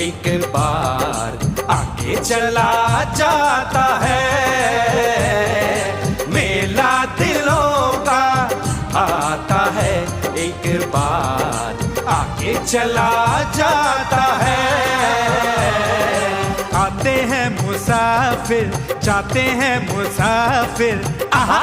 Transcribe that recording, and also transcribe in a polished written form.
एक बार आगे चला जाता है। मेला दिलों का आता है, एक बार आगे चला जाता है। आते हैं मुसाफिर, जाते हैं मुसाफिर, आहा